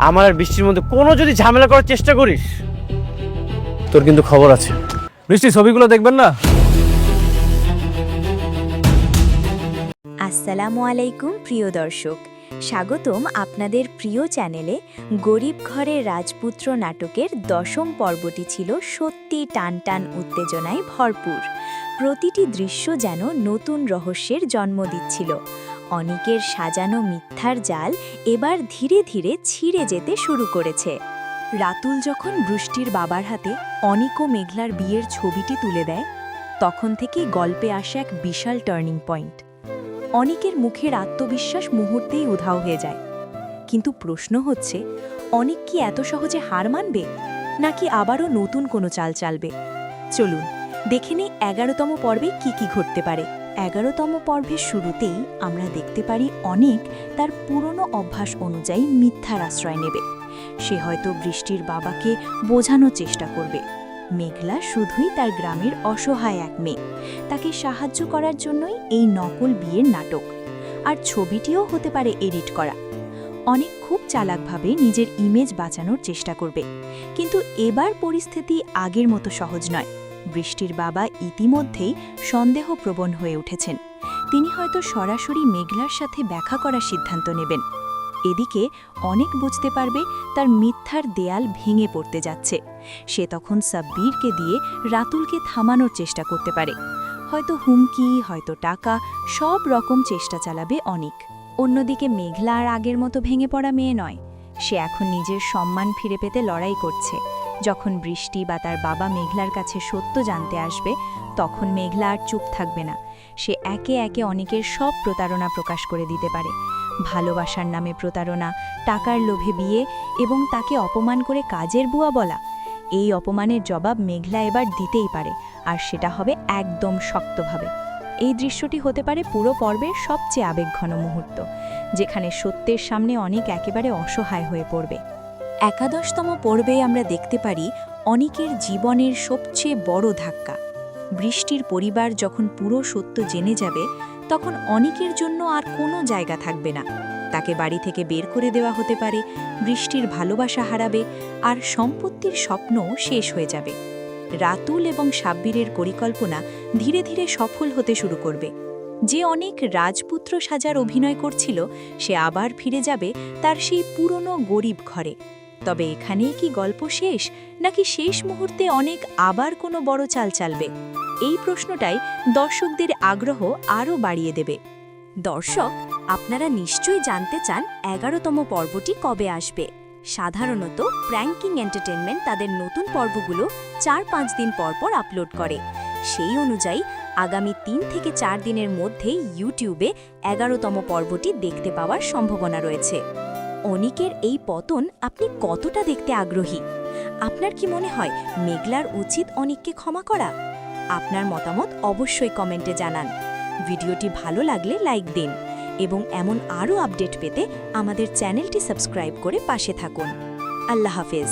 আমার আর বৃষ্টির মধ্যে কোনো যদি ঝামেলা করার চেষ্টা করিস, তোর কিন্তু খবর আছে। বৃষ্টি, ছবিগুলো দেখবেন না? আসসালামু আলাইকুম প্রিয় দর্শক, স্বাগতম আপনাদের প্রিয় চ্যানেলে। গরিব ঘরের রাজপুত্র নাটকের 10ম পর্বটি ছিল সত্যি টান টান উত্তেজনায় ভরপুর। প্রতিটি দৃশ্য যেন নতুন রহস্যের জন্ম দিচ্ছিল। অনিকের সাজানো মিথ্যার জাল এবার ধীরে ধীরে ছিঁড়ে যেতে শুরু করেছে। রাতুল যখন বৃষ্টির বাবার হাতে অনিক ও মেঘলার বিয়ের ছবিটি তুলে দেয়, তখন থেকেই গল্পে আসে এক বিশাল টার্নিং পয়েন্ট। অনিকের মুখের আত্মবিশ্বাস মুহূর্তেই উধাও হয়ে যায়। কিন্তু প্রশ্ন হচ্ছে, অনিক কি এত সহজে হার মানবে, নাকি আবারও নতুন কোনো চাল চালবে? চলুন দেখে নেই 11তম পর্বে কি কি ঘটতে পারে। 11তম পর্বের শুরুতেই আমরা দেখতে পারি অনিক তার পুরনো অভ্যাস অনুযায়ী মিথ্যার আশ্রয় নেবে। সে হয়তো বৃষ্টির বাবাকে বোঝানোর চেষ্টা করবে মেঘলা শুধুই তার গ্রামের অসহায় এক মেয়ে, তাকে সাহায্য করার জন্যই এই নকল বিয়ের নাটক। আর ছবিটিও হতে পারে এডিট করা। অনেক খুব চালাকভাবে নিজের ইমেজ বাঁচানোর চেষ্টা করবে, কিন্তু এবার পরিস্থিতি আগের মতো সহজ নয়। বৃষ্টির বাবা ইতিমধ্যেই সন্দেহপ্রবণ হয়ে উঠেছেন। তিনি হয়তো সরাসরি মেঘলার সাথে দেখা করার সিদ্ধান্ত নেবেন। এদিকে অনেক বুঝতে পারবে তার মিথ্যার দেয়াল ভেঙে পড়তে যাচ্ছে। সে তখন সাব্বিরকে দিয়ে রাতুলকে থামানোর চেষ্টা করতে পারে। হয়তো হুমকি, হয়তো টাকা, সব রকম চেষ্টা চালাবে অনিক। অন্যদিকে মেঘলা আর আগের মতো ভেঙে পড়া মেয়ে নয়। সে এখন নিজের সম্মান ফিরে পেতে লড়াই করছে। যখন বৃষ্টি বা তার বাবা মেঘলার কাছে সত্য জানতে আসবে, তখন মেঘলা আর চুপ থাকবে না। সে একে একে অনেকের সব প্রতারণা প্রকাশ করে দিতে পারে। ভালোবাসার নামে প্রতারণা, টাকার লোভে বিয়ে এবং তাকে অপমান করে কাজের বুয়া বলা। এই অপমানের জবাব মেঘলা এবার দিতেই পারে, আর সেটা হবে একদম শক্তভাবে। এই দৃশ্যটি হতে পারে পুরো পর্বের সবচেয়ে আবেগঘন মুহূর্ত, যেখানে সত্যের সামনে অনেক একেবারে অসহায় হয়ে পড়বে। 11তম পর্বে আমরা দেখতে পারি অনিকের জীবনের সবচেয়ে বড় ধাক্কা। বৃষ্টির পরিবার যখন পুরো সত্য জেনে যাবে, তখন অনিকের জন্য আর কোনো জায়গা থাকবে না। তাকে বাড়ি থেকে বের করে দেওয়া হতে পারে, বৃষ্টির ভালোবাসা হারাবে, আর সম্পত্তির স্বপ্নও শেষ হয়ে যাবে। রাতুল এবং সাব্বিরের পরিকল্পনা ধীরে ধীরে সফল হতে শুরু করবে। যে অনেক রাজপুত্র সাজার অভিনয় করছিল, সে আবার ফিরে যাবে তার সেই পুরনো গরিব ঘরে। তবে এখানেই কি গল্প শেষ, নাকি শেষ মুহূর্তে অনেক আবার কোনো বড় চাল চালবে? এই প্রশ্নটাই দর্শকদের আগ্রহ আরও বাড়িয়ে দেবে। দর্শক, আপনারা নিশ্চয়ই জানতে চান 11তম পর্বটি কবে আসবে। সাধারণত প্র্যাঙ্কিং এন্টারটেনমেন্ট তাদের নতুন পর্বগুলো 4-5 দিন পর পর আপলোড করে। সেই অনুযায়ী আগামী 3 থেকে 4 দিনের মধ্যেই ইউটিউবে 11তম পর্বটি দেখতে পাওয়ার সম্ভাবনা রয়েছে। অনিকের এই পতন আপনি কতটা দেখতে আগ্রহী? আপনার কি মনে হয় মেঘলার উচিত অনিককে ক্ষমা করা? আপনার মতামত অবশ্যই কমেন্টে জানান। ভিডিওটি ভালো লাগলে লাইক দিন এবং এমন আরও আপডেট পেতে আমাদের চ্যানেলটি সাবস্ক্রাইব করে পাশে থাকুন। আল্লাহ হাফেজ।